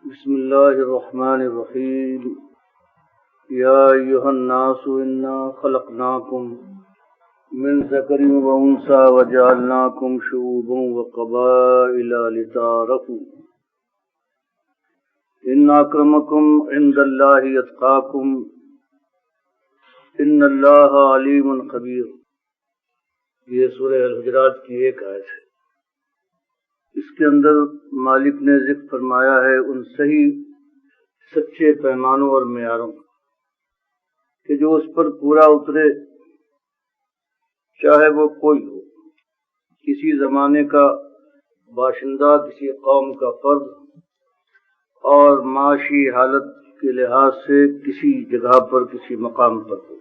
بسم الله الرحمن الرحيم. يا أيها الناس إنا خلقناكم من ذكر وأنثى وجعلناكم شعوبا وقبائل لتعارفوا إن أكرمكم عند الله أتقاكم إن الله عليم خبير. یہ سورہ الحجرات کی ایک آیت ہے. اس کے اندر مالک نے ذکر فرمایا ہے ان صحیح سچے پیمانوں اور معیاروں کہ جو اس پر پورا اترے، چاہے وہ کوئی ہو، کسی زمانے کا باشندہ، کسی قوم کا فرد، اور معاشی حالت کے لحاظ سے کسی جگہ پر، کسی مقام پر ہو.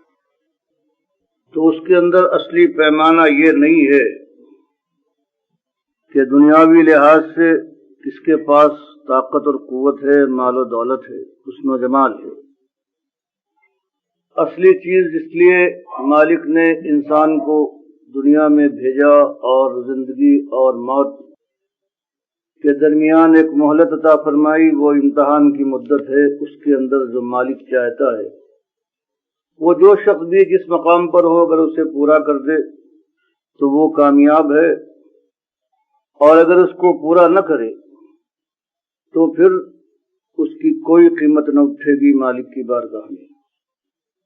تو اس کے اندر اصلی پیمانہ یہ نہیں ہے کہ دنیاوی لحاظ سے کس کے پاس طاقت اور قوت ہے، مال و دولت ہے، حسن و جمال ہے. اصلی چیز اس لیے مالک نے انسان کو دنیا میں بھیجا اور زندگی اور موت کے درمیان ایک مہلت عطا فرمائی، وہ امتحان کی مدت ہے. اس کے اندر جو مالک چاہتا ہے وہ جو شخص بھی جس مقام پر ہو اگر اسے پورا کر دے تو وہ کامیاب ہے، اور اگر اس کو پورا نہ کرے تو پھر اس کی کوئی قیمت نہ اٹھے گی مالک کی بارگاہ میں.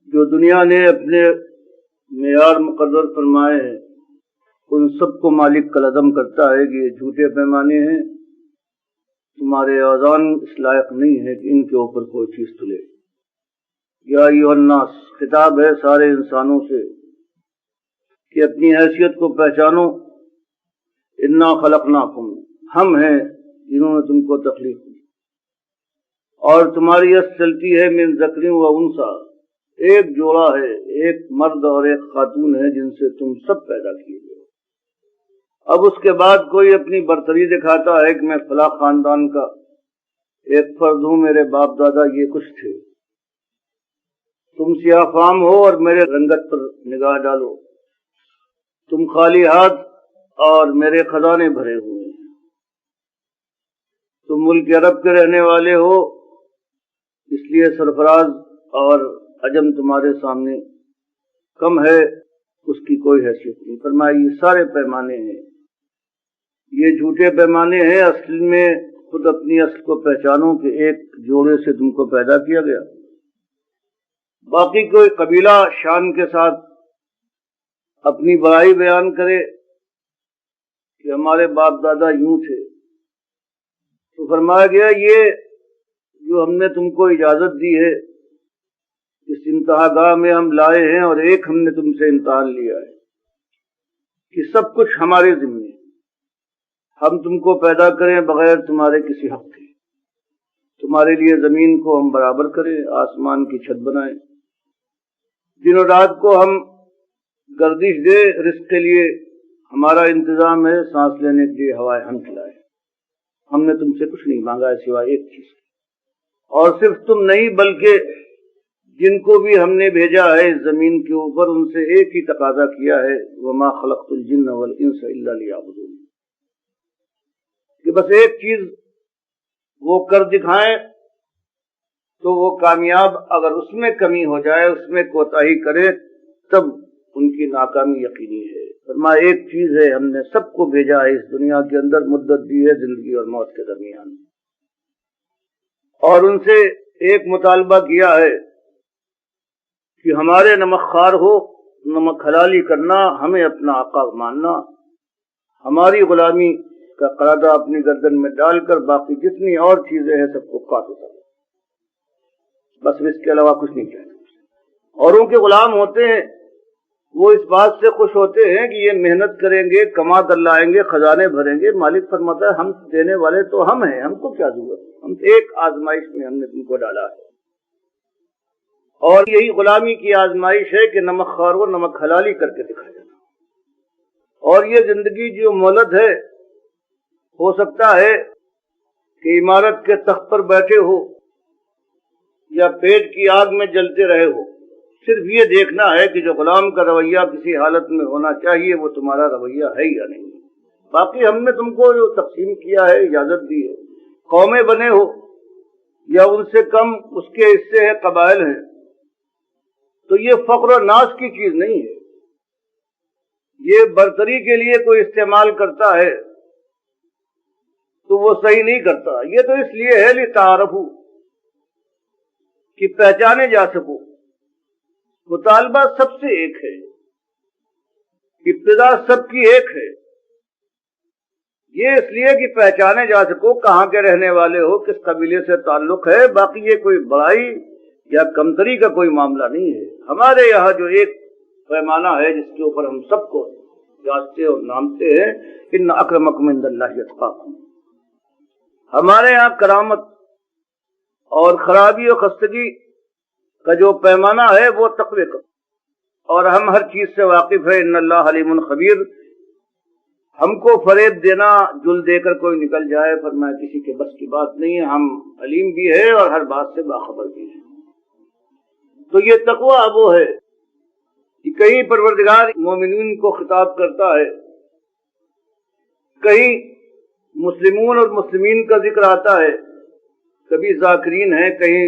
جو دنیا نے اپنے معیار مقرر فرمائے ہیں ان سب کو مالک کالعدم کرتا ہے کہ یہ جھوٹے پیمانے ہیں، تمہارے اوزان اس لائق نہیں ہے کہ ان کے اوپر کوئی چیز تلے. یا ایھا الناس، خطاب ہے سارے انسانوں سے کہ اپنی حیثیت کو پہچانو. انا خلقناکم، ہم ہیں جنہوں نے تم کو تخلیق کی، اور تمہاری اصل چلتی ہے من ذکر و انثی، ایک جوڑا ہے، ایک مرد اور ایک خاتون ہے جن سے تم سب پیدا کیے گئے. اب اس کے بعد کوئی اپنی برتری دکھاتا ہے کہ میں فلاں خاندان کا ایک فرد ہوں، میرے باپ دادا یہ کچھ تھے. تم سیاہ فام ہو اور میرے رنگت پر نگاہ ڈالو، تم خالی ہاتھ اور میرے خزانے بھرے ہوئے ہیں. تم ملک عرب کے رہنے والے ہو، اس لیے سرفراز اور عجم تمہارے سامنے کم ہے، اس کی کوئی حیثیت نہیں. فرمایا یہ سارے پیمانے ہیں، یہ جھوٹے پیمانے ہیں. اصل میں خود اپنی اصل کو پہچانو کہ ایک جوڑے سے تم کو پیدا کیا گیا. باقی کوئی قبیلہ شان کے ساتھ اپنی بڑائی بیان کرے کہ ہمارے باپ دادا یوں تھے، تو فرمایا گیا یہ جو ہم نے تم کو اجازت دی ہے اس انتہا گاہ میں ہم لائے ہیں، اور ایک ہم نے تم سے امتحان لیا ہے کہ سب کچھ ہمارے ذمہ ہے. ہم تم کو پیدا کریں بغیر تمہارے کسی حق کے، تمہارے لیے زمین کو ہم برابر کریں، آسمان کی چھت بنائیں، دن و رات کو ہم گردش دے، رزق کے لیے ہمارا انتظام ہے، سانس لینے کے لیے ہوائیں ہم چلائیں. ہم نے تم سے کچھ نہیں مانگا ہے سوائے ایک چیز، اور صرف تم نہیں بلکہ جن کو بھی ہم نے بھیجا ہے اس زمین کے اوپر ان سے ایک ہی تقاضا کیا ہے، وما خلقت الجن والانس الا لیعبدون، کہ بس ایک چیز وہ کر دکھائیں تو وہ کامیاب. اگر اس میں کمی ہو جائے، اس میں کوتاہی کرے، تب ان کی ناکامی یقینی ہے. فرمایا ایک چیز ہے، ہم نے سب کو بھیجا ہے اس دنیا کے اندر، مدت دی ہے زندگی اور موت کے درمیان، اور ان سے ایک مطالبہ کیا ہے کہ ہمارے نمک خوار ہو، نمک حلالی کرنا، ہمیں اپنا آقا ماننا، ہماری غلامی کا قرادہ اپنی گردن میں ڈال کر باقی جتنی اور چیزیں ہیں سب کو کاٹ اتارو، بس اس کے علاوہ کچھ نہیں کہنا. اوروں کے غلام ہوتے ہیں، وہ اس بات سے خوش ہوتے ہیں کہ یہ محنت کریں گے، کما کر لائیں گے، خزانے بھریں گے. مالک فرماتا ہے ہم دینے والے تو ہم ہیں، ہم کو کیا ضرورت، ہم ایک آزمائش میں ہم نے تم کو ڈالا ہے، اور یہی غلامی کی آزمائش ہے کہ نمک خوار کو نمک حلالی کر کے دکھا جانا. اور یہ زندگی جو مولد ہے، ہو سکتا ہے کہ عمارت کے تخت پر بیٹھے ہو یا پیٹ کی آگ میں جلتے رہے ہو، صرف یہ دیکھنا ہے کہ جو غلام کا رویہ کسی حالت میں ہونا چاہیے وہ تمہارا رویہ ہے یا نہیں. باقی ہم نے تم کو جو تقسیم کیا ہے، اجازت دی ہے، قومیں بنے ہو، یا ان سے کم اس کے حصے ہیں، قبائل ہیں، تو یہ فقر و ناز کی چیز نہیں ہے، یہ برتری کے لیے کوئی استعمال کرتا ہے تو وہ صحیح نہیں کرتا، یہ تو اس لیے ہے لتعارفوا، کہ پہچانے جا سکو۔ مطالبہ سب سے ایک ہے، ابتدا سب کی ایک ہے، یہ اس لیے کہ پہچانے جا سکو کہاں کے رہنے والے ہو، کس قبیلے سے تعلق ہے، باقی یہ کوئی بڑائی یا کمتری کا کوئی معاملہ نہیں ہے۔ ہمارے یہاں جو ایک پیمانہ ہے جس کے اوپر ہم سب کو جانچتے اور نامتے ہیں، ان اکرمکم عند اللہ اتقاکم، ہمارے یہاں کرامت اور خرابی و خستگی کا جو پیمانہ ہے وہ تقوی کا، اور ہم ہر چیز سے واقف ہے، ان اللہ علیم خبیر۔ ہم کو فریب دینا، جل دے کر کوئی نکل جائے، فرمایا کسی کے بس کی بات نہیں ہے، ہم علیم بھی ہے اور ہر بات سے باخبر بھی ہے۔ تو یہ تقوی وہ ہے کہ کہیں پروردگار مومنین کو خطاب کرتا ہے، کہیں مسلمون اور مسلمین کا ذکر آتا ہے، کبھی ذاکرین ہے، کہیں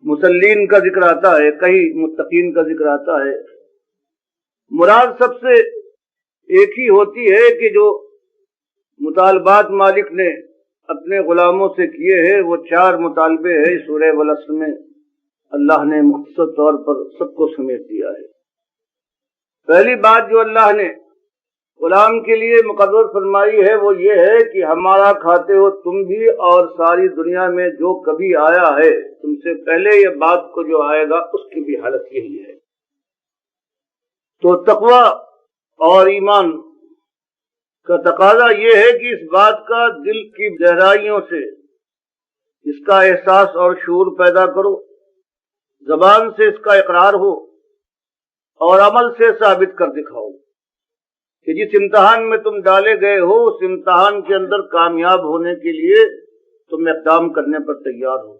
مسلین کا ذکر آتا ہے، کہیں متقین کا ذکر آتا ہے۔ مراد سب سے ایک ہی ہوتی ہے کہ جو مطالبات مالک نے اپنے غلاموں سے کیے ہیں، وہ 4 مطالبے ہیں سورہ والعصر میں اللہ نے مختصر طور پر سب کو سمیٹ دیا ہے۔ پہلی بات جو اللہ نے غلام کے لیے مقرر فرمائی ہے وہ یہ ہے کہ ہمارا کھاتے ہو تم بھی، اور ساری دنیا میں جو کبھی آیا ہے تم سے پہلے یہ بات کو جو آئے گا اس کی بھی حالت یہی ہے۔ تو تقوی اور ایمان کا تقاضا یہ ہے کہ اس بات کا دل کی گہرائیوں سے اس کا احساس اور شعور پیدا کرو، زبان سے اس کا اقرار ہو اور عمل سے ثابت کر دکھاؤ کہ جس امتحان میں تم ڈالے گئے ہو اس امتحان کے اندر کامیاب ہونے کے لیے تم اقدام کرنے پر تیار ہو۔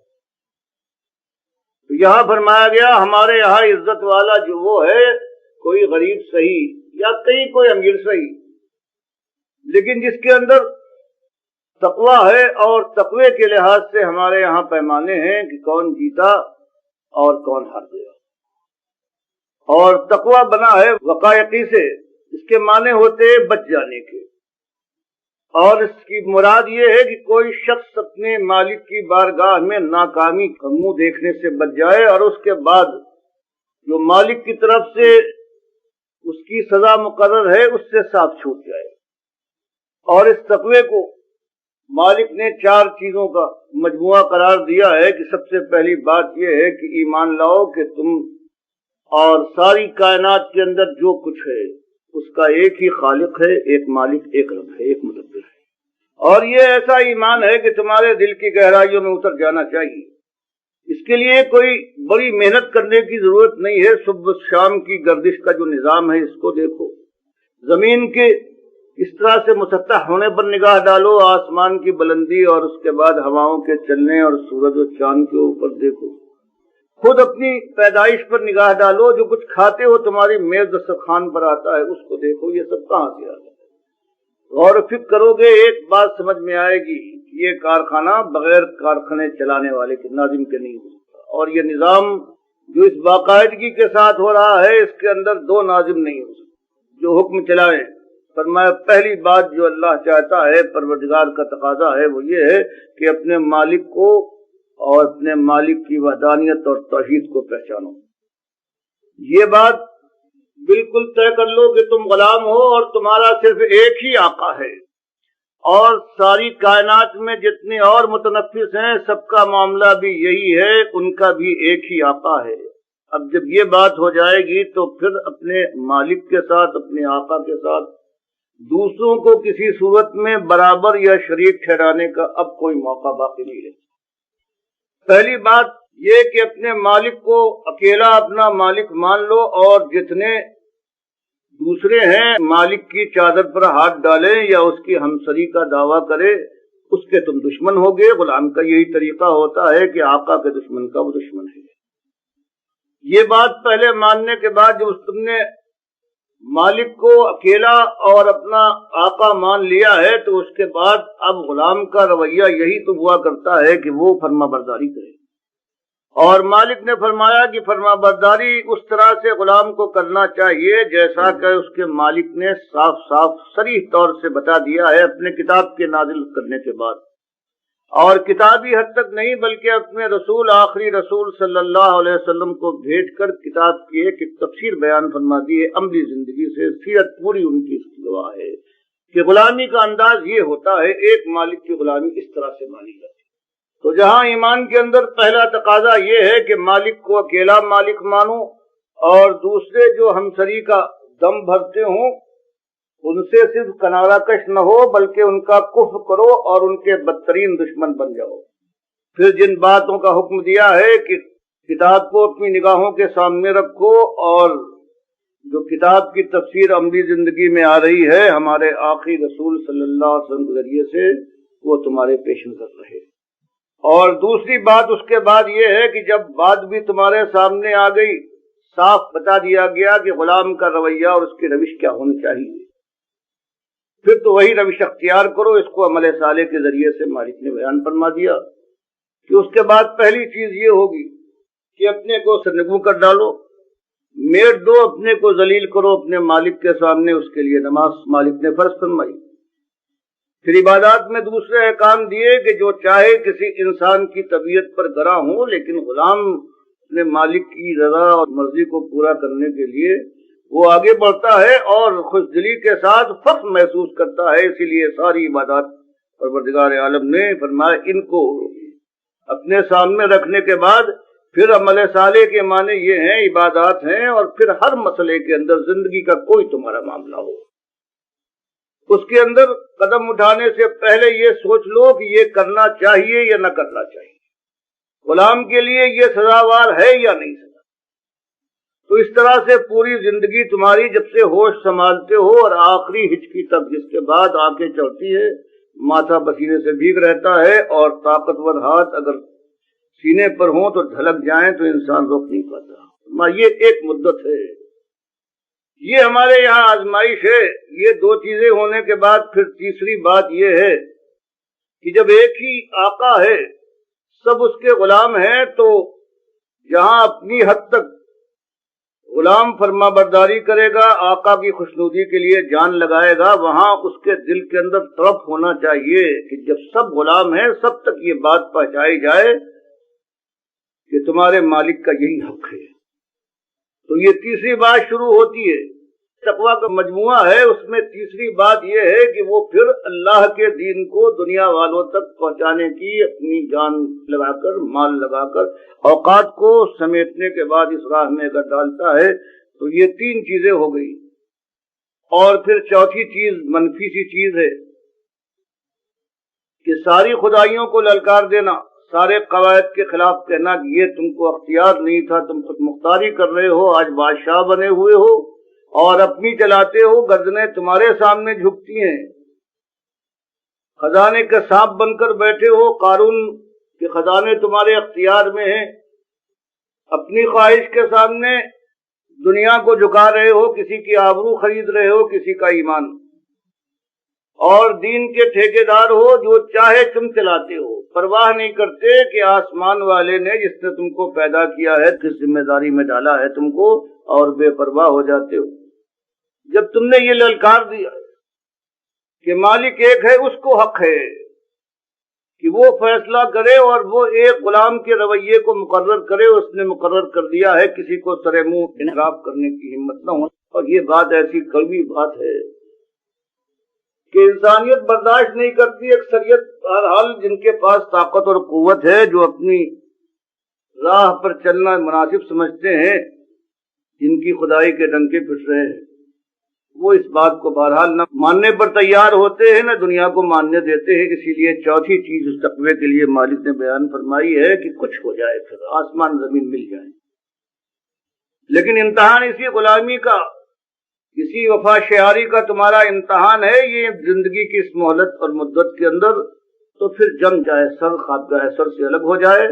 تو یہاں فرمایا گیا ہمارے یہاں عزت والا جو وہ ہے، کوئی غریب صحیح یا کہیں کوئی امیر صحیح، لیکن جس کے اندر تقوی ہے، اور تقوی کے لحاظ سے ہمارے یہاں پیمانے ہیں کہ کون جیتا اور کون ہار گیا۔ اور تقوی بنا ہے وقائقی سے، اس کے معنی ہوتے ہیں بچ جانے کے، اور اس کی مراد یہ ہے کہ کوئی شخص اپنے مالک کی بارگاہ میں ناکامی کا منہ دیکھنے سے بچ جائے، اور اس کے بعد جو مالک کی طرف سے اس کی سزا مقرر ہے اس سے صاف چھوٹ جائے۔ اور اس تقوی کو مالک نے 4 چیزوں کا مجموعہ قرار دیا ہے کہ سب سے پہلی بات یہ ہے کہ ایمان لاؤ کہ تم اور ساری کائنات کے اندر جو کچھ ہے اس کا ایک ہی خالق ہے، ایک مالک، ایک رب ہے، ایک مدبر ہے۔ اور یہ ایسا ایمان ہے کہ تمہارے دل کی گہرائیوں میں اتر جانا چاہیے۔ اس کے لیے کوئی بڑی محنت کرنے کی ضرورت نہیں ہے، صبح شام کی گردش کا جو نظام ہے اس کو دیکھو، زمین کے اس طرح سے مسطح ہونے پر نگاہ ڈالو، آسمان کی بلندی اور اس کے بعد ہواؤں کے چلنے اور سورج و چاند کے اوپر دیکھو، خود اپنی پیدائش پر نگاہ ڈالو، جو کچھ کھاتے ہو تمہاری میز دسترخوان پر آتا ہے اس کو دیکھو، یہ سب کہاں سے آتا ہے؟ غور و فکر کرو گے ایک بات سمجھ میں آئے گی، یہ کارخانہ بغیر کارخانے چلانے والے کے ناظم کے نہیں ہو سکتا، اور یہ نظام جو اس باقاعدگی کے ساتھ ہو رہا ہے اس کے اندر 2 ناظم نہیں ہو سکتے جو حکم چلائیں۔ فرمایا پہلی بات جو اللہ چاہتا ہے، پروردگار کا تقاضا ہے، وہ یہ ہے کہ اپنے مالک کو اور اپنے مالک کی وحدانیت اور توحید کو پہچانو۔ یہ بات بالکل طے کر لو کہ تم غلام ہو اور تمہارا صرف ایک ہی آقا ہے، اور ساری کائنات میں جتنے اور متنفس ہیں سب کا معاملہ بھی یہی ہے، ان کا بھی ایک ہی آقا ہے۔ اب جب یہ بات ہو جائے گی تو پھر اپنے مالک کے ساتھ، اپنے آقا کے ساتھ دوسروں کو کسی صورت میں برابر یا شریک ٹھہرانے کا اب کوئی موقع باقی نہیں ہے۔ پہلی بات یہ کہ اپنے مالک کو اکیلا اپنا مالک مان لو، اور جتنے دوسرے ہیں مالک کی چادر پر ہاتھ ڈالیں یا اس کی ہمسری کا دعویٰ کرے، اس کے تم دشمن ہوگے۔ غلام کا یہی طریقہ ہوتا ہے کہ آقا کے دشمن کا وہ دشمن ہے۔ یہ بات پہلے ماننے کے بعد جب تم نے مالک کو اکیلا اور اپنا آقا مان لیا ہے تو اس کے بعد اب غلام کا رویہ یہی تو ہوا کرتا ہے کہ وہ فرما برداری کرے، اور مالک نے فرمایا کہ فرما برداری اس طرح سے غلام کو کرنا چاہیے جیسا کہ اس کے مالک نے صاف صاف صریح طور سے بتا دیا ہے اپنے کتاب کے نازل کرنے کے بعد، اور کتابی حد تک نہیں بلکہ اپنے رسول آخری رسول صلی اللہ علیہ وسلم کو بھیج کر کتاب کی ایک تفسیر بیان فرما دی ہے عملی زندگی سے، سیرت پوری ان کی گواہ ہے کہ غلامی کا انداز یہ ہوتا ہے، ایک مالک کی غلامی اس طرح سے مانی جاتی ہے۔ تو جہاں ایمان کے اندر پہلا تقاضا یہ ہے کہ مالک کو اکیلا مالک مانو، اور دوسرے جو ہمسری کا دم بھرتے ہوں ان سے صرف کنارہ کش نہ ہو بلکہ ان کا کفر کرو اور ان کے بدترین دشمن بن جاؤ۔ پھر جن باتوں کا حکم دیا ہے کہ کتاب کو اپنی نگاہوں کے سامنے رکھو، اور جو کتاب کی تفسیر عملی زندگی میں آ رہی ہے ہمارے آخری رسول صلی اللہ علیہ وسلم کے ذریعے سے، وہ تمہارے پیش نظر رہے۔ اور دوسری بات اس کے بعد یہ ہے کہ جب بات بھی تمہارے سامنے آ گئی، صاف بتا دیا گیا کہ غلام کا رویہ اور اس کی روش کیا ہونی چاہیے، پھر تو وہی روش اختیار کرو۔ اس کو عمل صالح کے ذریعے سے مالک نے بیان فرما دیا کہ اس کے بعد پہلی چیز یہ ہوگی کہ اپنے کو سرنگوں کر ڈالو، میٹ دو، اپنے کو ذلیل کرو اپنے مالک کے سامنے، اس کے لیے نماز مالک نے فرض فرمائی۔ پھر عبادات میں دوسرے احکام دیے کہ جو چاہے کسی انسان کی طبیعت پر گراں ہو، لیکن غلام اپنے مالک کی رضا اور مرضی کو پورا کرنے کے لیے وہ آگے بڑھتا ہے اور خوش دلی کے ساتھ فخر محسوس کرتا ہے۔ اسی لیے ساری عبادات پروردگار عالم نے فرمایا ان کو اپنے سامنے رکھنے کے بعد پھر عمل صالح کے معنی یہ ہیں، عبادات ہیں، اور پھر ہر مسئلے کے اندر زندگی کا کوئی تمہارا معاملہ ہو، اس کے اندر قدم اٹھانے سے پہلے یہ سوچ لو کہ یہ کرنا چاہیے یا نہ کرنا چاہیے، غلام کے لیے یہ سزاوار ہے یا نہیں سزا۔ تو اس طرح سے پوری زندگی تمہاری جب سے ہوش سنبھالتے ہو اور آخری ہچکی تک، جس کے بعد آنکھیں چڑھتی ہے، ماتھا پسینے سے بھیگ رہتا ہے، اور طاقتور ہاتھ اگر سینے پر ہوں تو ڈھلک جائیں تو انسان روک نہیں پاتا۔ یہ ایک مدت ہے، یہ ہمارے یہاں آزمائش ہے۔ یہ دو چیزیں ہونے کے بعد پھر تیسری بات یہ ہے کہ جب ایک ہی آقا ہے، سب اس کے غلام ہیں، تو جہاں اپنی حد تک غلام فرما برداری کرے گا، آقا کی خوشنودی کے لیے جان لگائے گا، وہاں اس کے دل کے اندر تڑپ ہونا چاہیے کہ جب سب غلام ہیں سب تک یہ بات پہنچائی جائے کہ تمہارے مالک کا یہی حق ہے۔ تو یہ تیسری بات شروع ہوتی ہے، تقویٰ کا مجموعہ ہے، اس میں تیسری بات یہ ہے کہ وہ پھر اللہ کے دین کو دنیا والوں تک پہنچانے کی اپنی جان لگا کر، مال لگا کر، اوقات کو سمیٹنے کے بعد اس راہ میں اگر ڈالتا ہے تو یہ تین چیزیں ہو گئی۔ اور پھر چوتھی چیز منفی سی چیز ہے کہ ساری خدائیوں کو للکار دینا، سارے قواعد کے خلاف کہنا کہ یہ تم کو اختیار نہیں تھا، تم خود مختاری کر رہے ہو، آج بادشاہ بنے ہوئے ہو اور اپنی چلاتے ہو، گردنیں تمہارے سامنے جھکتی ہیں، خزانے کے سانپ بن کر بیٹھے ہو، قارون کے خزانے تمہارے اختیار میں ہیں، اپنی خواہش کے سامنے دنیا کو جھکا رہے ہو، کسی کی آبرو خرید رہے ہو، کسی کا ایمان، اور دین کے ٹھیکیدار ہو، جو چاہے تم چلاتے ہو، پرواہ نہیں کرتے کہ آسمان والے نے جس نے تم کو پیدا کیا ہے کس ذمہ داری میں ڈالا ہے تم کو، اور بے پرواہ ہو جاتے ہو۔ جب تم نے یہ للکار دیا کہ مالک ایک ہے، اس کو حق ہے کہ وہ فیصلہ کرے اور وہ ایک غلام کے رویے کو مقرر کرے، اس نے مقرر کر دیا ہے، کسی کو سر منہ انحراف کرنے کی ہمت نہ ہو۔ اور یہ بات ایسی کڑوی بات ہے کہ انسانیت برداشت نہیں کرتی، اکثریت بہرحال جن کے پاس طاقت اور قوت ہے، جو اپنی راہ پر چلنا مناسب سمجھتے ہیں، جن کی خدائی کے ڈنکے پھٹ رہے ہیں، وہ اس بات کو بہرحال نہ ماننے پر تیار ہوتے ہیں، نہ دنیا کو ماننے دیتے ہیں۔ اسی لیے چوتھی چیز اس تقوی کے لیے مالک نے بیان فرمائی ہے کہ کچھ ہو جائے، پھر آسمان زمین مل جائے، لیکن امتحان اسی غلامی کا، اسی وفا شعاری کا تمہارا امتحان ہے، یہ زندگی کی اس مہلت اور مدت کے اندر۔ تو پھر جم جائے سر، خوابگاہ سر سے الگ ہو جائے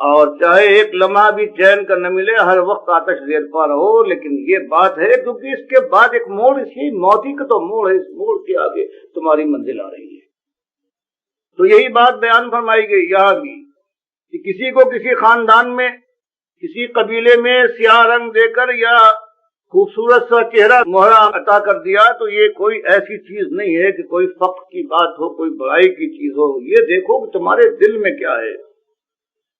اور چاہے ایک لمحہ بھی چین کا نہ ملے، ہر وقت آتش زیر پا رہو، لیکن یہ بات ہے کیونکہ اس کے بعد ایک موڑ، اسی موتی کا تو موڑ ہے، اس موڑ کے آگے تمہاری منزل آ رہی ہے۔ تو یہی بات بیان فرمائی گئی یہاں بھی کہ کسی کو کسی خاندان میں، کسی قبیلے میں سیاہ رنگ دے کر یا خوبصورت سا چہرہ مہرہ عطا کر دیا تو یہ کوئی ایسی چیز نہیں ہے کہ کوئی فخر کی بات ہو، کوئی بڑائی کی چیز ہو۔ یہ دیکھو کہ تمہارے دل میں کیا ہے،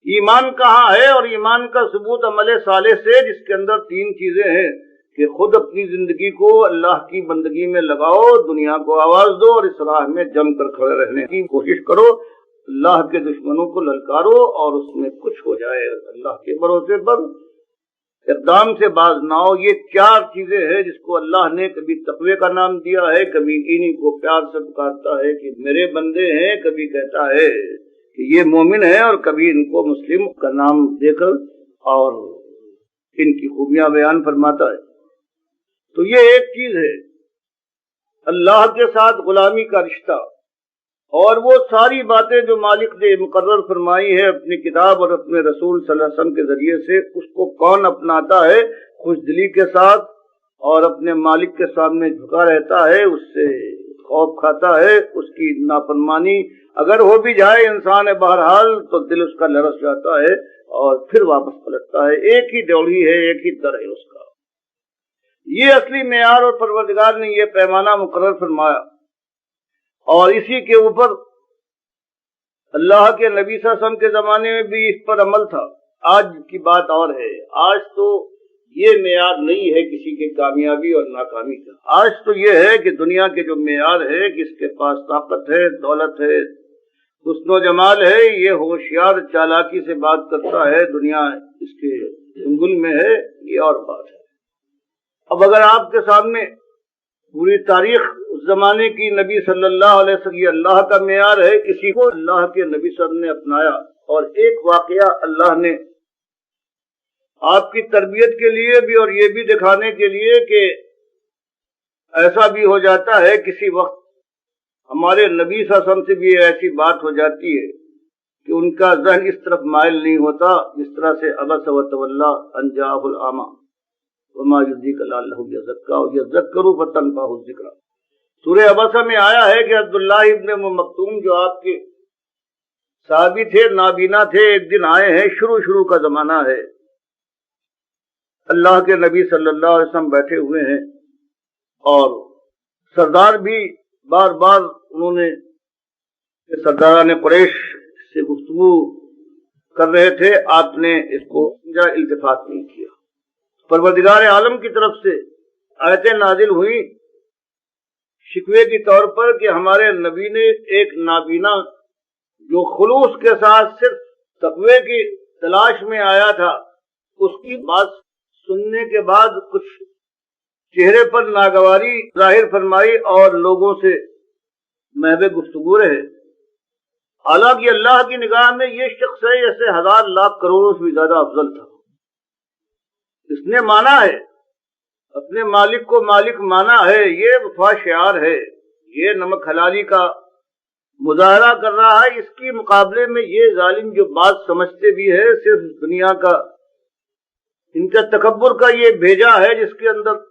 ایمان کہاں ہے، اور ایمان کا ثبوت عمل صالح سے، جس کے اندر تین چیزیں ہیں کہ خود اپنی زندگی کو اللہ کی بندگی میں لگاؤ، دنیا کو آواز دو اور اس راہ میں جم کر کھڑے رہنے کی کوشش کرو، اللہ کے دشمنوں کو للکارو اور اس میں کچھ ہو جائے اللہ کے بھروسے پر اقدام سے باز نہ ہو۔ یہ چار چیزیں ہیں جس کو اللہ نے کبھی تقوی کا نام دیا ہے، کبھی انہی کو پیار سے پکارتا ہے کہ میرے بندے ہیں، کبھی کہتا ہے کہ یہ مومن ہے، اور کبھی ان کو مسلم کا نام دے کر اور ان کی خوبیاں بیان فرماتا ہے۔ تو یہ ایک چیز ہے اللہ کے ساتھ غلامی کا رشتہ، اور وہ ساری باتیں جو مالک نے مقرر فرمائی ہے اپنی کتاب اور اپنے رسول صلی اللہ علیہ وسلم کے ذریعے سے، اس کو کون اپناتا ہے خوش دلی کے ساتھ اور اپنے مالک کے سامنے جھکا رہتا ہے، اس سے خوف کھاتا ہے، اس کی نافرمانی اگر ہو بھی جائے انسان بہرحال تو دل اس کا لرز جاتا ہے اور پھر واپس پلٹتا ہے۔ ایک ہی ڈیوڑی ہے، ایک ہی در ہے اس کا۔ یہ اصلی معیار اور پروردگار نے یہ پیمانہ مقرر فرمایا، اور اسی کے اوپر اللہ کے نبی صلی اللہ علیہ وسلم کے زمانے میں بھی اس پر عمل تھا۔ آج کی بات اور ہے، آج تو یہ معیار نہیں ہے کسی کی کامیابی اور ناکامی کا۔ آج تو یہ ہے کہ دنیا کے جو معیار ہے کہ اس کے پاس طاقت ہے، دولت ہے، حسن و جمال ہے، یہ ہوشیار چالاکی سے بات کرتا ہے، دنیا اس کے چنگل میں ہے، یہ اور بات ہے۔ اب اگر آپ کے سامنے پوری تاریخ اس زمانے کی نبی صلی اللہ علیہ وسلم یہ اللہ کا معیار ہے، اسی کو اللہ کے نبی صلی اللہ علیہ وسلم نے اپنایا، اور ایک واقعہ اللہ نے آپ کی تربیت کے لیے بھی اور یہ بھی دکھانے کے لیے کہ ایسا بھی ہو جاتا ہے کسی وقت ہمارے نبی صلی اللہ علیہ وسلم سے بھی ایسی بات ہو جاتی ہے کہ ان کا ذہن اس طرف مائل نہیں ہوتا، جس طرح سے عبس وتولی ان جاءہ الاعمی وما یدریک لعلہ یزکیٰ یذکر فتنفعہ الذکریٰ۔ سورہ عبسہ میں آیا ہے کہ عبداللہ ابن مکتوم جو آپ کے صحابی تھے، نابینا تھے، ایک دن آئے ہیں، شروع کا زمانہ ہے، اللہ کے نبی صلی اللہ علیہ وسلم بیٹھے ہوئے ہیں، اور سردار بھی بار بار انہوں نے سرداران قریش سے گفتگو کر رہے تھے، آپ نے اس کو التفات نہیں کیا۔ پروردگار عالم کی طرف سے آیتیں نازل ہوئی شکوے کی طور پر کہ ہمارے نبی نے ایک نابینا جو خلوص کے ساتھ صرف تقوی کی تلاش میں آیا تھا، اس کی بات سننے کے بعد کچھ چہرے پر ناگواری ظاہر فرمائی اور لوگوں سے محو گفتگو رہے۔ حالانکہ اللہ کی نگاہ میں یہ شخص ہے جیسے 1000 لاکھ کروڑوں سے بھی زیادہ افضل تھا۔ اس نے مانا ہے، اپنے مالک کو مالک مانا ہے، یہ وفا شعار ہے، یہ نمک حلالی کا مظاہرہ کر رہا ہے۔ اس کے مقابلے میں یہ ظالم جو بات سمجھتے بھی ہے، صرف دنیا کا، ان کا تکبر کا یہ بھیجا ہے جس کے اندر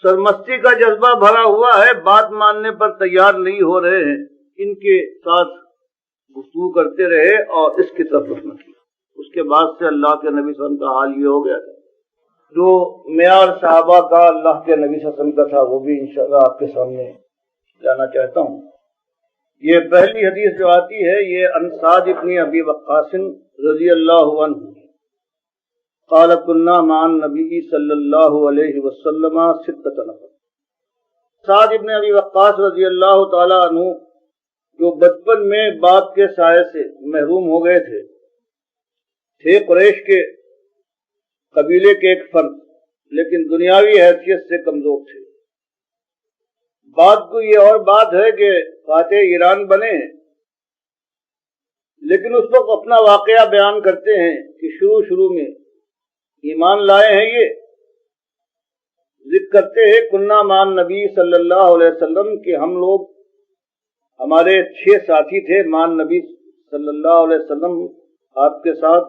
سرمستی کا جذبہ بھرا ہوا ہے، بات ماننے پر تیار نہیں ہو رہے ہیں، ان کے ساتھ گفتگو کرتے رہے اور اس کی طرف رخ نہ کیا۔ اس کے بعد سے اللہ کے نبی صلی اللہ علیہ وسلم کا حال یہ ہو گیا تھا۔ جو معیار صحابہ کا اللہ کے نبی صلی اللہ علیہ وسلم کا تھا وہ بھی انشاءاللہ آپ کے سامنے لانا چاہتا ہوں۔ یہ پہلی حدیث جو آتی ہے یہ عن سعد بن ابی وقاص رضی اللہ عنہ قال كنا مع النبي صلی اللہ علیہ وسلم 6 نفر۔ سعد بن ابی وقاص رضی اللہ تعالی عنہ جو بچپن میں باپ کے سائے سے محروم ہو گئے تھے قریش کے قبیلے کے ایک فرد، لیکن دنیاوی حیثیت سے کمزور تھے۔ بات کو یہ اور بات ہے کہ فاتح ایران بنے ہیں، لیکن اس وقت اپنا واقعہ بیان کرتے ہیں کہ شروع میں ایمان لائے ہیں، یہ ذکر کرتے ہیں کننا مان نبی صلی اللہ علیہ وسلم کہ ہم لوگ، ہمارے 6 ساتھی تھے مان نبی صلی اللہ علیہ وسلم آپ کے ساتھ،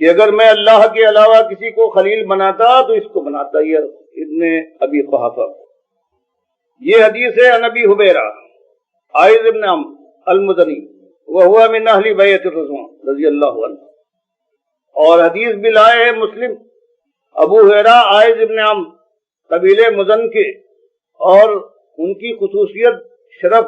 کہ اگر میں اللہ کے علاوہ کسی کو خلیل بناتا تو اس کو بناتا، یہ ابن ابی قحافہ۔ یہ حدیث ہے عن ابی حبیرہ عائذ ابن عمرو المزنی وہو من اہل بیت الرضوان رضی اللہ عنہ، اور حدیث بھی لائے ہے مسلم ابو حبیرہ عائذ ابن عمرو قبیلے مزن کے، اور ان کی خصوصیت، شرف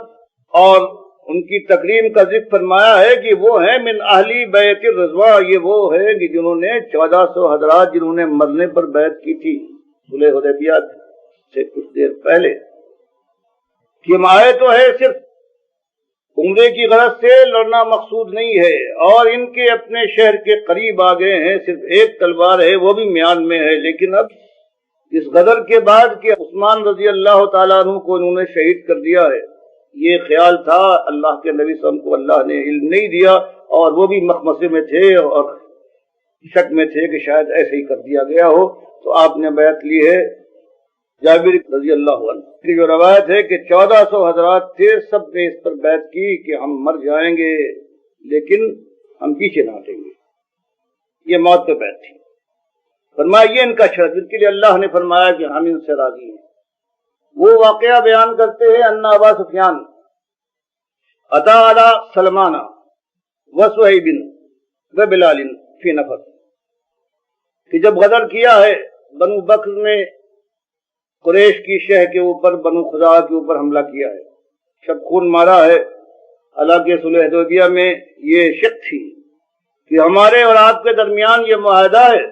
اور ان کی تکریم کا ذکر فرمایا ہے کہ وہ ہیں من اہلی بیت الرضوان، یہ وہ ہیں کہ جنہوں نے 1400 حضرات جنہوں نے مرنے پر بیعت کی تھی صلح حدیبیہ سے کچھ دیر پہلے، کہ ہم آئے تو ہے صرف عمرے کی غرض سے، لڑنا مقصود نہیں ہے، اور ان کے اپنے شہر کے قریب آ گئے ہیں، صرف ایک تلوار ہے وہ بھی میان میں ہے، لیکن اب اس غدر کے بعد کہ عثمان رضی اللہ تعالیٰ عنہ کو انہوں نے شہید کر دیا ہے، یہ خیال تھا، اللہ کے نبی صلی اللہ علیہ وسلم کو اللہ نے علم نہیں دیا، اور وہ بھی مخمصے میں تھے اور شک میں تھے کہ شاید ایسے ہی کر دیا گیا ہو، تو آپ نے بیعت لی ہے۔ جابر رضی اللہ عنہ کی جو روایت ہے کہ 1400 حضرات تھے، سب نے اس پر بیعت کی کہ ہم مر جائیں گے لیکن ہم پیچھے نہ ہٹیں گے، یہ موت پہ بیعت تھی۔ فرمایا یہ ان کا شرط، جس کے لیے اللہ نے فرمایا کہ ہم ان سے راضی ہیں۔ وہ واقعہ بیان کرتے ہیں ان ابا سفیان اتا علی سلمان و صہیب و بلال فی نفر، کہ جب غدر کیا ہے بنو بکر نے قریش کی شہ کے اوپر، بنو خزاعہ کے اوپر حملہ کیا ہے، شب خون مارا ہے۔ حالانکہ صلح حدیبیہ میں یہ شک تھی کہ ہمارے اور آپ کے درمیان یہ معاہدہ ہے،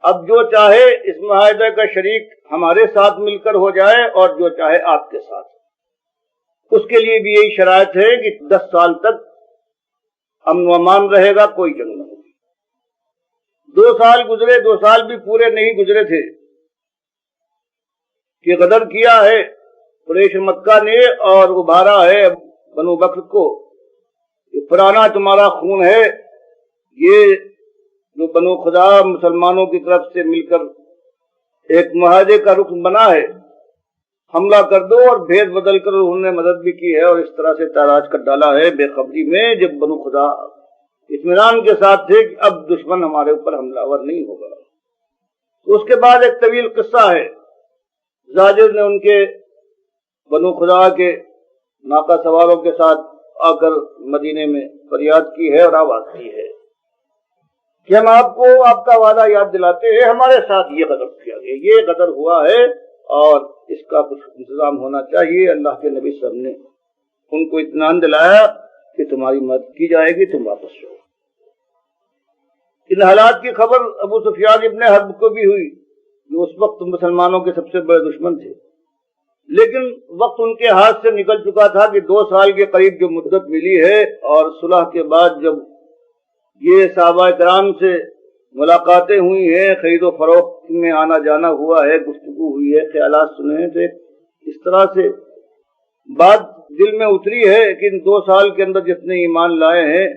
اب جو چاہے اس معاہدے کا شریک ہمارے ساتھ مل کر ہو جائے اور جو چاہے آپ کے ساتھ، اس کے لیے بھی یہی شرائط ہے کہ 10 سال تک امن و امان رہے گا، کوئی جنگ نہ ہوگی۔ 2 سال گزرے، 2 سال بھی پورے نہیں گزرے تھے کہ غدر کیا ہے قریش مکہ نے اور ابھارا ہے بنو بکر کو، یہ پرانا تمہارا خون ہے، یہ جو بنو خزاعہ مسلمانوں کی طرف سے مل کر ایک معاہدے کا رکن بنا ہے، حملہ کر دو، اور بھید بدل کر انہوں نے مدد بھی کی ہے اور اس طرح سے تاراج کر ڈالا ہے بے خبری میں، جب بنو خزاعہ اطمینان کے ساتھ تھے کہ اب دشمن ہمارے اوپر حملہ آور نہیں ہوگا۔ تو اس کے بعد ایک طویل قصہ ہے، زاجر نے ان کے بنو خزاعہ کے ناقہ سواروں کے ساتھ آ کر مدینے میں فریاد کی ہے اور آواز کی ہے کہ ہم آپ کو آپ کا وعدہ یاد دلاتے ہیں، ہمارے ساتھ یہ غدر کیا گیا، یہ غدر ہوا ہے اور اس کا کچھ انتظام ہونا چاہیے۔ اللہ کے نبی صلی اللہ علیہ وسلم نے ان کو اطمینان دلایا کہ تمہاری مدد کی جائے گی، تم واپس جاؤ۔ ان حالات کی خبر ابو سفیان ابن حرب کو بھی ہوئی، جو اس وقت مسلمانوں کے سب سے بڑے دشمن تھے، لیکن وقت ان کے ہاتھ سے نکل چکا تھا کہ 2 سال کے قریب جو مدت ملی ہے، اور صلح کے بعد جب یہ صحابہ کرام سے ملاقاتیں ہوئی ہیں، خرید و فروخت میں آنا جانا ہوا ہے، گفتگو ہوئی ہے، خیالات سنے ہیں، تو اس طرح سے بات دل میں اتری ہے کہ ان 2 سال کے اندر جتنے ایمان لائے ہیں،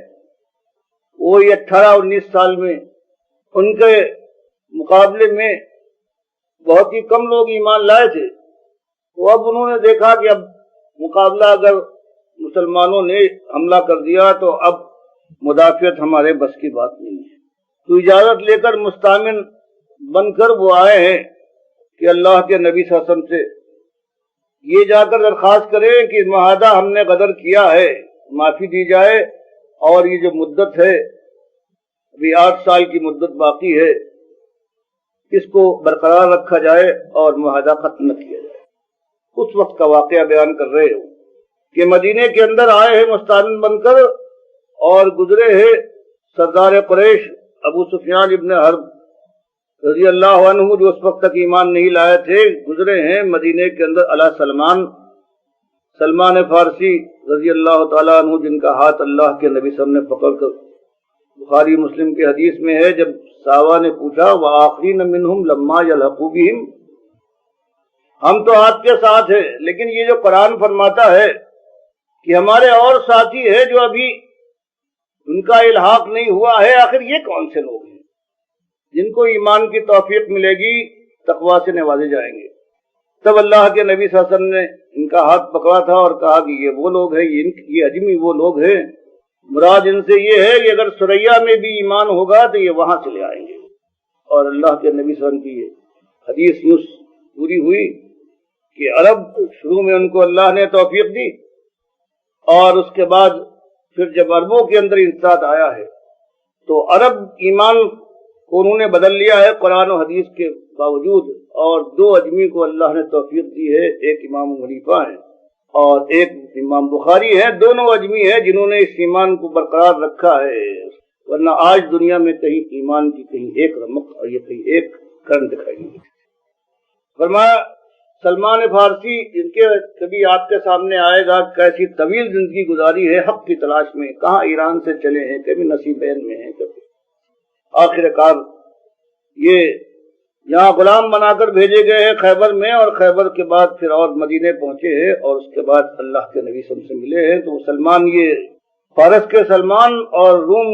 وہی 18-19 سال میں ان کے مقابلے میں بہت ہی کم لوگ ایمان لائے تھے۔ تو اب انہوں نے دیکھا کہ اب مقابلہ اگر مسلمانوں نے حملہ کر دیا تو اب مدافعت ہمارے بس کی بات نہیں ہے، تو اجازت لے کر مستامن بن کر وہ آئے ہیں کہ اللہ کے نبی صلی اللہ علیہ وسلم سے یہ جا کر درخواست کریں کہ معاہدہ ہم نے غدر کیا ہے، معافی دی جائے، اور یہ جو مدت ہے ابھی 8 سال کی مدت باقی ہے، اس کو برقرار رکھا جائے اور معاہدہ ختم نہ کیا جائے۔ اس وقت کا واقعہ بیان کر رہے ہوں کہ مدینے کے اندر آئے ہیں مستامن بن کر، اور گزرے ہیں سردار قریش ابو سفیان ابن حرب رضی اللہ عنہ، جو اس وقت تک ایمان نہیں لائے تھے، گزرے ہیں مدینے کے اندر علی سلمان فارسی رضی اللہ تعالیٰ عنہ، جن کا ہاتھ اللہ کے نبی صلی اللہ علیہ وسلم نے پکڑ کر، بخاری مسلم کے حدیث میں ہے، جب صحابہ نے پوچھا وآخرین منہم لما یلحقوا بہم، ہم تو آپ کے ساتھ ہیں، لیکن یہ جو قرآن فرماتا ہے کہ ہمارے اور ساتھی ہیں جو ابھی ان کا الحاق نہیں ہوا ہے، آخر یہ کون سے لوگ ہیں جن کو ایمان کی توفیق ملے گی، تقویٰ سے نوازے جائیں گے؟ تب اللہ کے نبی صلی اللہ علیہ وسلم نے ان کا ہاتھ پکڑا تھا اور کہا کہ یہ وہ لوگ ہیں، یہ اجمی وہ لوگ ہیں مراد ان سے یہ ہے کہ اگر سریا میں بھی ایمان ہوگا تو یہ وہاں سے لے آئیں گے۔ اور اللہ کے نبی صلی اللہ علیہ وسلم کی یہ حدیث یوں پوری ہوئی کہ عرب شروع میں ان کو اللہ نے توفیق دی، اور اس کے بعد پھر جب عربوں کے اندر انسداد آیا ہے تو عرب ایمان کو انہوں نے بدل لیا ہے قرآن و حدیث کے باوجود، اور دو اجمی کو اللہ نے توفیق دی ہے، ایک امام حنیفہ ہے اور ایک امام بخاری ہے، دونوں اجمی ہیں جنہوں نے اس ایمان کو برقرار رکھا ہے، ورنہ آج دنیا میں کہیں ایمان کی کہیں ایک رمق اور یہ کہیں ایک کرن دکھائی نہیں دیتی۔ فرمایا سلمان فارسی جن کے کبھی آپ کے سامنے آئے گا کیسی طویل زندگی گزاری ہے حق کی تلاش میں، کہاں ایران سے چلے ہیں، کبھی نصیبین میں ہیں، کبھی آخر کار یہ یہاں غلام بنا کر بھیجے گئے ہیں خیبر میں، اور خیبر کے بعد پھر اور مدینے پہنچے ہیں، اور اس کے بعد اللہ کے نبی صلی اللہ علیہ وسلم سے ملے ہیں۔ تو سلمان یہ فارس کے سلمان اور روم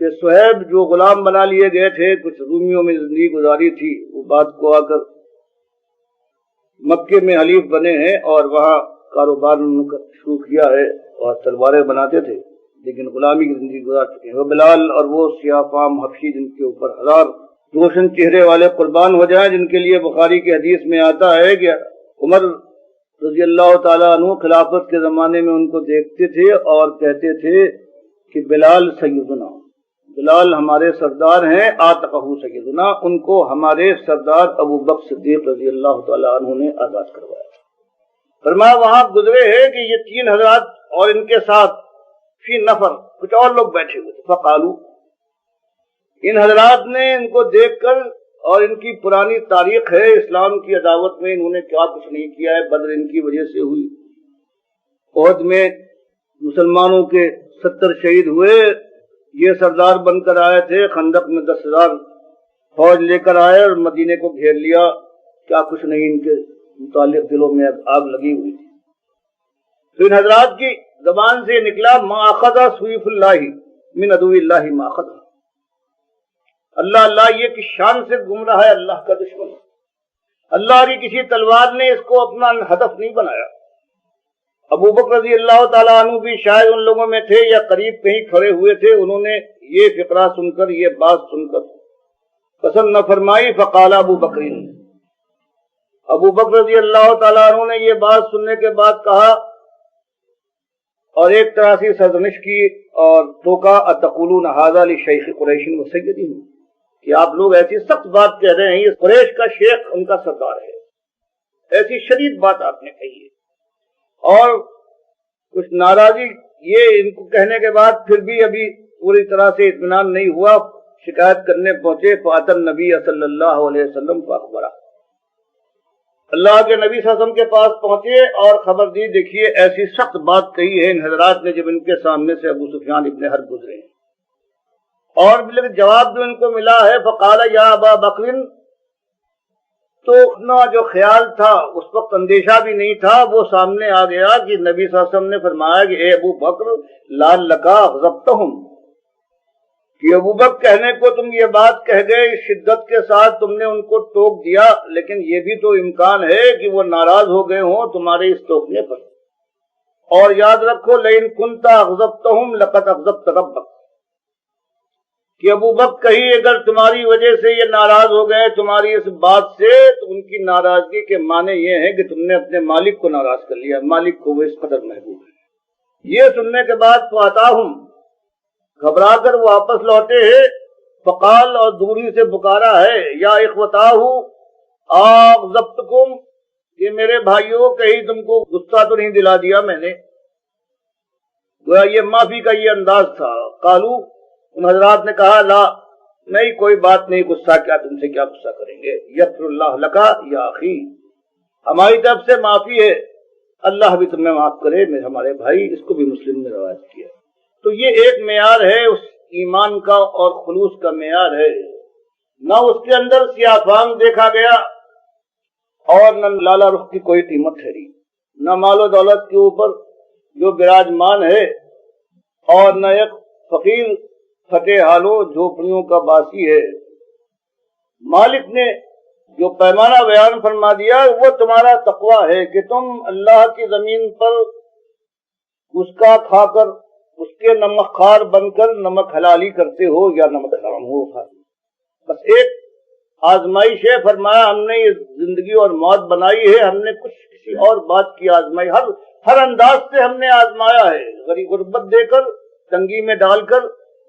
کے صہیب جو غلام بنا لیے گئے تھے، کچھ رومیوں میں زندگی گزاری تھی، وہ بات کو آ کر مکے میں حلیف بنے ہیں اور وہاں کاروبار شروع کیا ہے، اور تلواریں بناتے تھے لیکن غلامی کی زندگی گزار چکے ہیں۔ وہ بلال اور وہ سیاہ فام حبشی جن کے اوپر ہزار روشن چہرے والے قربان ہو جائیں، جن کے لیے بخاری کی حدیث میں آتا ہے کہ عمر رضی اللہ تعالیٰ عنہ خلافت کے زمانے میں ان کو دیکھتے تھے اور کہتے تھے کہ بلال سیدنا، بلال ہمارے سردار ہیں، آتقہ سیدنا، ان کو ہمارے سردار ابو بکر صدیق رضی اللہ تعالیٰ عنہ نے آزاد کروایا۔ فرمایا وہاں گزرے ہیں کہ یہ تین حضرات اور ان کے ساتھ فی نفر کچھ اور لوگ بیٹھے ہوئے تھے، فقالو، ان حضرات نے ان کو دیکھ کر، اور ان کی پرانی تاریخ ہے اسلام کی عداوت میں، انہوں نے کیا کچھ نہیں کیا ہے، بدر ان کی وجہ سے ہوئی، احد میں مسلمانوں کے 70 شہید ہوئے، یہ سردار بن کر آئے تھے، خندق میں 10,000 فوج لے کر آئے اور مدینے کو گھیر لیا، کیا کچھ نہیں ان کے متعلق دلوں میں آگ لگی ہوئی تھی۔ تو ان حضرات کی زبان سے نکلا ما اخذ سیف اللہ من عدو اللہ ما اخذ، اللہ اللہ یہ کس شان سے گم رہا ہے اللہ کا دشمن، اللہ کی کسی تلوار نے اس کو اپنا ہدف نہیں بنایا۔ ابو بکر رضی اللہ تعالیٰ عنہ بھی شاید ان لوگوں میں تھے یا قریب کہیں کھڑے ہوئے تھے، انہوں نے یہ فقرہ سن کر، یہ بات سن کر پسند نہ فرمائی، فقال ابو بکرین، ابو بکر رضی اللہ تعالیٰ عنہ نے یہ بات سننے کے بعد کہا اور ایک طرح سے سرزنش کی اور ٹوکا، اتقولون ھذا لشیخ قریش وسیدہم، کہ آپ لوگ ایسی سخت بات کہہ رہے ہیں، یہ قریش کا شیخ ان کا سردار ہے، ایسی شدید بات آپ نے کہی ہے۔ اور کچھ ناراضی یہ ان کو کہنے کے بعد پھر بھی ابھی پوری طرح سے اطمینان نہیں ہوا، شکایت کرنے پہنچے، فأتی النبی صلی اللہ علیہ وسلم فأخبرہ، اللہ کے نبی صلی اللہ علیہ وسلم کے پاس پہنچے اور خبر دی، دیکھیے ایسی سخت بات کہی ہے ان حضرات نے جب ان کے سامنے سے ابو سفیان ابن حرب گزرے ہیں، اور جواب جو ان کو ملا ہے فقال یا ابا بکر، تو اتنا جو خیال تھا اس وقت اندیشہ بھی نہیں تھا، وہ سامنے آ گیا کہ نبی صلی اللہ علیہ وسلم نے فرمایا کہ اے ابو بکر لعلک غضبتہم، کہ ابو بکر کہنے کو تم یہ بات کہہ گئے اس شدت کے ساتھ، تم نے ان کو ٹوک دیا، لیکن یہ بھی تو امکان ہے کہ وہ ناراض ہو گئے ہوں تمہارے اس ٹوکنے پر، اور یاد رکھو لئن کنت اغضبتہم لقد اغضبت ربک، کہ ابو بکر کہیں اگر تمہاری وجہ سے یہ ناراض ہو گئے تمہاری اس بات سے، تو ان کی ناراضگی کے معنی یہ ہے کہ تم نے اپنے مالک کو ناراض کر لیا، مالک کو وہ اس قدر محبوب ہے۔ یہ سننے کے بعد فاتاہم، گھبرا کر وہ واپس لوٹے ہیں، فقال، اور دوری سے پکارا ہے، یا اخوتاہ اغضبتکم، کہ میرے بھائیوں کہیں تم کو غصہ تو نہیں دلا دیا میں نے، گویا یہ معافی کا یہ انداز تھا۔ قالو، ان حضرات نے کہا لا، نہیں کوئی بات نہیں، غصہ کیا، تم سے کیا غصہ کریں گے، یغفر اللہ لکا یا اخی، ہماری طرف سے معافی ہے، اللہ بھی تمہیں معاف کرے میرے ہمارے بھائی، اس کو بھی مسلم نے روایت کیا۔ تو یہ ایک معیار ہے اس ایمان کا اور خلوص کا معیار ہے، نہ اس کے اندر سیاہ فام دیکھا گیا اور نہ لالا رخ کی کوئی قیمت ٹھہری، نہ مال و دولت کے اوپر جو براجمان ہے، اور نہ ایک فقیر پھٹے حالوں جھوپڑیوں کا باسی ہے۔ مالک نے جو پیمانہ بیان فرما دیا وہ تمہارا تقویٰ ہے کہ تم اللہ کی زمین پر اس کا کھا کر اس کے نمک خوار بن کر نمک حلالی کرتے ہو یا نمک حرام ہو، بس ایک آزمائش ہے۔ فرمایا ہم نے یہ زندگی اور موت بنائی ہے، ہم نے کسی اور بات کی آزمائی، ہر انداز سے ہم نے آزمایا ہے، غربت دے کر، تنگی میں ڈال کر،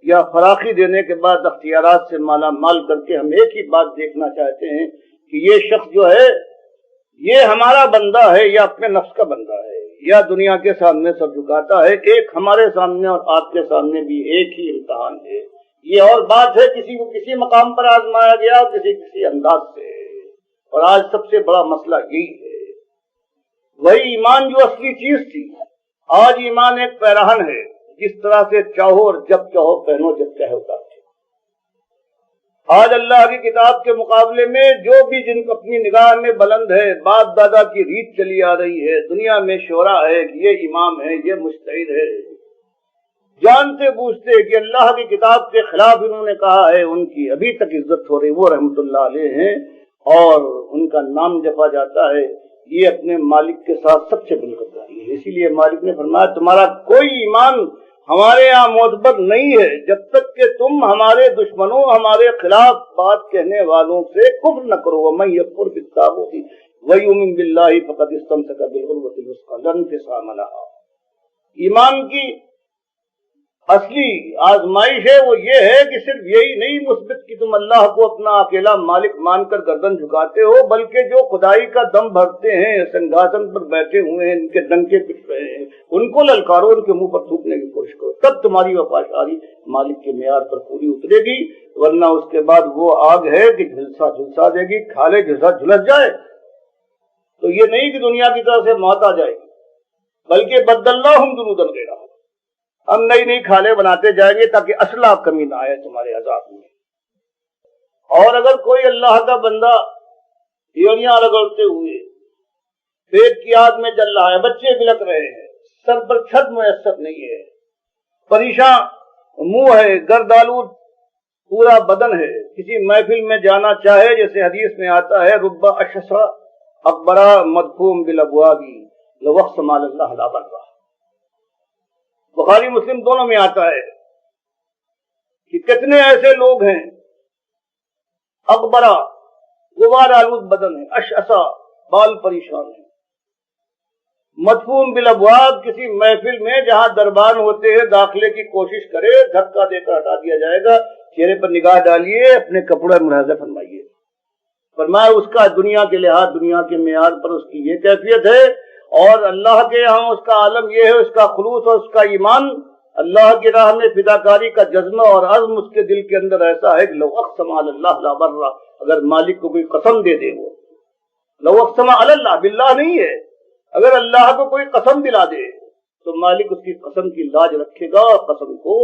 یا فراخی دینے کے بعد اختیارات سے مالا مال کر کے ہم ایک ہی بات دیکھنا چاہتے ہیں کہ یہ شخص جو ہے یہ ہمارا بندہ ہے یا اپنے نفس کا بندہ ہے، یا دنیا کے سامنے سب جھکاتا ہے۔ ایک ہمارے سامنے اور آپ کے سامنے بھی ایک ہی امتحان ہے۔ یہ اور بات ہے کسی کو کسی مقام پر آزمایا گیا، کسی انداز سے، اور آج سب سے بڑا مسئلہ یہی ہے۔ وہی ایمان جو اصلی چیز تھی، آج ایمان ایک پیراہن ہے، جس طرح سے چاہو اور جب چاہو پہنو، جب چاہو اتارو۔ آج اللہ کی کتاب کے مقابلے میں جو بھی جن کو اپنی نگاہ میں بلند ہے، باپ دادا کی ریت چلی آ رہی ہے، دنیا میں شعرا ہے کہ یہ امام ہے، یہ مجتہد ہے، جانتے بوجھتے کہ اللہ کی کتاب کے خلاف انہوں نے کہا ہے، ان کی ابھی تک عزت ہو رہی، وہ رحمت اللہ علیہ ہیں اور ان کا نام جپا جاتا ہے۔ یہ اپنے مالک کے ساتھ سب سے بڑی غداری ہے۔ اسی لیے مالک نے فرمایا تمہارا کوئی ایمان ہمارے یہاں معتبر نہیں ہے جب تک کہ تم ہمارے دشمنوں، ہمارے خلاف بات کہنے والوں سے کفر نہ کرو۔ وَمَن يَكْفُرْ بِالطَّاغُوتِ وَيُؤْمِن بِاللَّهِ فَقَدِ اسْتَمْسَكَ بِالْعُرْوَةِ الْوُثْقَىٰ لَا انفصام لَهَا۔ ایمان کی اصلی آزمائش ہے وہ یہ ہے کہ صرف یہی نہیں مثبت کہ تم اللہ کو اپنا اکیلا مالک مان کر گردن جھکاتے ہو، بلکہ جو خدائی کا دم بھرتے ہیں، سنگھاسن پر بیٹھے ہوئے ہیں، ان کے ڈنکے پٹ رہے ہیں، ان کو للکارو، ان کے منہ پر تھوکنے کی کوشش کرو، تب تمہاری وفاداری مالک کے معیار پر پوری اترے گی، ورنہ اس کے بعد وہ آگ ہے کہ جھلسا جھلسا دے گی، کھالے جھلسا جھلس جائے۔ تو یہ نہیں کہ دنیا کی طرف سے موت آ جائے گی، بلکہ بدلناہم جلودا غیرہا، ہم نئی نئی کھالیں بناتے جائیں گے تاکہ اصلہ کمی نہ آئے تمہارے عذاب میں۔ اور اگر کوئی اللہ کا بندہ ایڑیاں رگڑتے ہوئے پیٹ کی آگ میں جل رہا ہے، بچے بلک رہے ہیں، سر پر چھت میسر نہیں ہے، پریشان منہ ہے، گردآلود پورا بدن ہے، کسی محفل میں جانا چاہے، جیسے حدیث میں آتا ہے رب اشعث اکبر مدفوع بالابواب لو اقسم علی اللہ لابرہ، بخاری مسلم دونوں میں آتا ہے کہ کتنے ایسے لوگ ہیں اکبرہ غبار آلود بدن ہے، اشعثا بال پریشان ہے، مدفون بالابواب کسی محفل میں جہاں دربان ہوتے ہیں داخلے کی کوشش کرے، دھکا دے کر ہٹا دیا جائے گا، چہرے پر نگاہ ڈالیے، اپنے کپڑے ملاحظہ فرمائیے، فرمایا اس کا دنیا کے لحاظ، دنیا کے معیار پر اس کی یہ کیفیت ہے، اور اللہ کے یہاں اس کا عالم یہ ہے، اس کا خلوص اور اس کا ایمان، اللہ کی راہ میں فداکاری کا جذبہ اور عزم اس کے دل کے اندر ایسا ہے کہ لو اقسم علی اللہ لابرہ، اگر مالک کو کوئی قسم دے دے، وہ لو اقسم علی اللہ، باللہ نہیں ہے، اگر اللہ کو کوئی قسم دلا دے تو مالک اس کی قسم کی لاج رکھے گا، قسم کو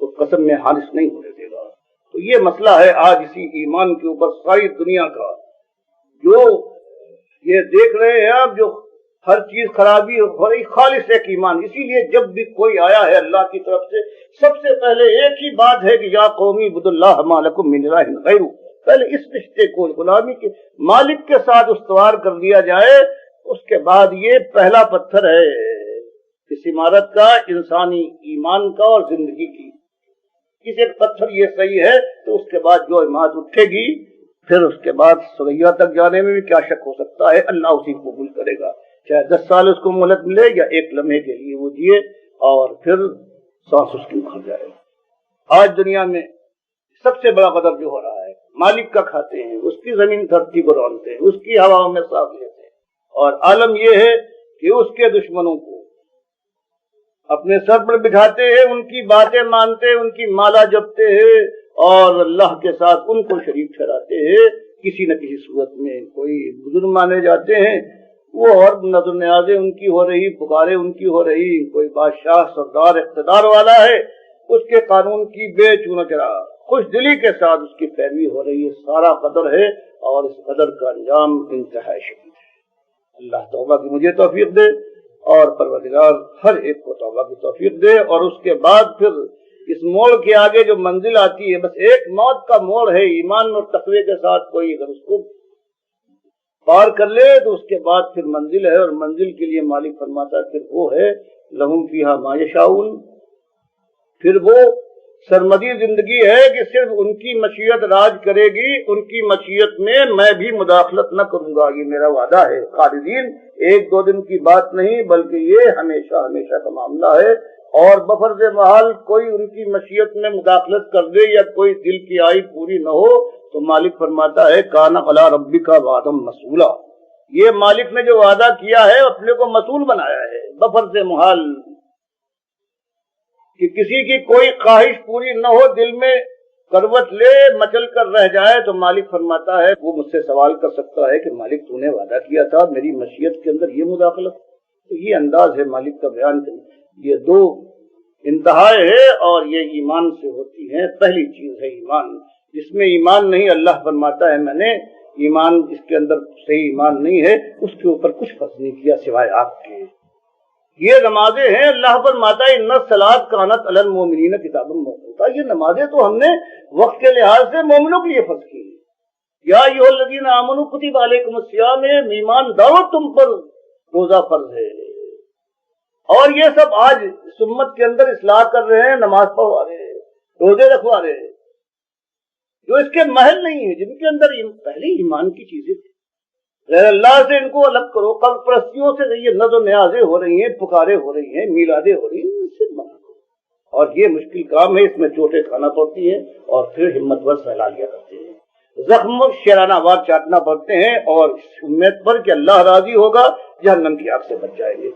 اس قسم میں حارث نہیں ہونے دے گا۔ تو یہ مسئلہ ہے آج اسی ایمان کے اوپر ساری دنیا کا، جو یہ دیکھ رہے ہیں آپ، جو ہر چیز خرابی ہو رہی، خالص ایک ایمان۔ اسی لیے جب بھی کوئی آیا ہے اللہ کی طرف سے، سب سے پہلے ایک ہی بات ہے کہ یا قومی اعبدوا اللہ ما لکم من الہ غیرہ، پہلے اس رشتے کو غلامی کے مالک کے ساتھ استوار کر دیا جائے، اس کے بعد یہ پہلا پتھر ہے اس عمارت کا، انسانی ایمان کا اور زندگی کی۔ اس ایک پتھر یہ صحیح ہے تو اس کے بعد جو عمارت اٹھے گی، پھر اس کے بعد سریا تک جانے میں بھی کیا شک ہو سکتا ہے، اللہ اسی کو قبول کرے گا، چاہے 10 سال اس کو مہلت ملے یا ایک لمحے کے لیے وہ جیے اور پھر سانس اس کی اکھڑ جائے۔ آج دنیا میں سب سے بڑا قدر جو ہو رہا ہے، مالک کا کھاتے ہیں، اس کی زمین دھرتی کو رونتے ہیں، اس کی ہواؤں میں سانس لیتے ہیں، اور عالم یہ ہے کہ اس کے دشمنوں کو اپنے سر پر بٹھاتے ہیں، ان کی باتیں مانتے ہیں، ان کی مالا جپتے ہیں، اور اللہ کے ساتھ ان کو شریک ٹھہراتے ہیں، کسی نہ کسی صورت میں کوئی بزرگ مانے جاتے ہیں، وہ اور نظر نیازیں ان کی ہو رہی، پکارے ان کی ہو رہی، کوئی بادشاہ سردار اقتدار والا ہے، اس کے قانون کی بے چونہ چرا خوش دلی کے ساتھ اس کی پیروی ہو رہی ہے، سارا قدر ہے، اور اس قدر کا انجام انتہائی شدید ہے۔ اللہ توبہ کی مجھے توفیق دے، اور پروردگار ہر ایک کو توبہ کی توفیق دے، اور اس کے بعد پھر اس موڑ کے آگے جو منزل آتی ہے، بس ایک موت کا موڑ ہے، ایمان اور تقوی کے ساتھ کوئی اگر اس کو پار کر لے تو اس کے بعد پھر منزل ہے، اور منزل کے لیے مالک فرماتا ہے پھر وہ ہے لہم فیہا ما یشاؤون پھر وہ سرمدی زندگی ہے کہ صرف ان کی مشیت راج کرے گی، ان کی مشیت میں میں بھی مداخلت نہ کروں گا، یہ میرا وعدہ ہے۔ خالدین ایک دو دن کی بات نہیں بلکہ یہ ہمیشہ ہمیشہ کا معاملہ ہے، اور بفرض محال کوئی ان کی مشیت میں مداخلت کر دے یا کوئی دل کی آئی پوری نہ ہو تو مالک فرماتا ہے کان علی ربک وعدا مسئولا، یہ مالک نے جو وعدہ کیا ہے اپنے کو مسئول بنایا ہے۔ بفرض محال کہ کسی کی کوئی خواہش پوری نہ ہو، دل میں کروٹ لے مچل کر رہ جائے تو مالک فرماتا ہے وہ مجھ سے سوال کر سکتا ہے کہ مالک تو نے وعدہ کیا تھا میری مشیت کے اندر یہ مداخلت۔ تو یہ انداز ہے مالک کا بیان کرنے۔ یہ دو انتہائیں ہیں اور یہ ایمان سے ہوتی ہیں۔ پہلی چیز ہے ایمان، جس میں ایمان نہیں اللہ فرماتا ہے میں نے ایمان اس کے اندر صحیح ایمان نہیں ہے، اس کے اوپر کچھ فرض نہیں کیا سوائے آپ کے۔ یہ نمازیں ہیں، اللہ فرماتا ہے ان الصلاۃ کانت علی المؤمنین کتابا موقوتا، یہ نمازیں تو ہم نے وقت کے لحاظ سے مومنوں کے لیے فرض کی۔ یا ایھا الذین آمنوا کتب علیکم الصیام، ایمان دعوت تم پر روزہ فرض ہے۔ اور یہ سب آج اس امت کے اندر اصلاح کر رہے ہیں، نماز پڑھوا رہے ہیں، روزے رکھوا رہے ہیں، جو اس کے محل نہیں ہیں، جن کے اندر پہلے ایمان کی چیزیں تھیں۔ غیر اللہ سے ان کو الگ کرو، قبر پرستیوں سے یہ نظر و نیازیں ہو رہی ہیں، پکاریں ہو رہی ہیں، میلادیں ہو رہی ہیں، اس سے منع کرو۔ اور یہ مشکل کام ہے، اس میں چوٹیں کھانا پڑتی ہیں اور پھر ہمت ور سہلا لیا کرتے ہیں، زخم شیرانہ وار چاٹنا پڑتے ہیں، اور اس امید پر کہ اللہ راضی ہوگا جہنم کی آگ سے بچ جائیں گے۔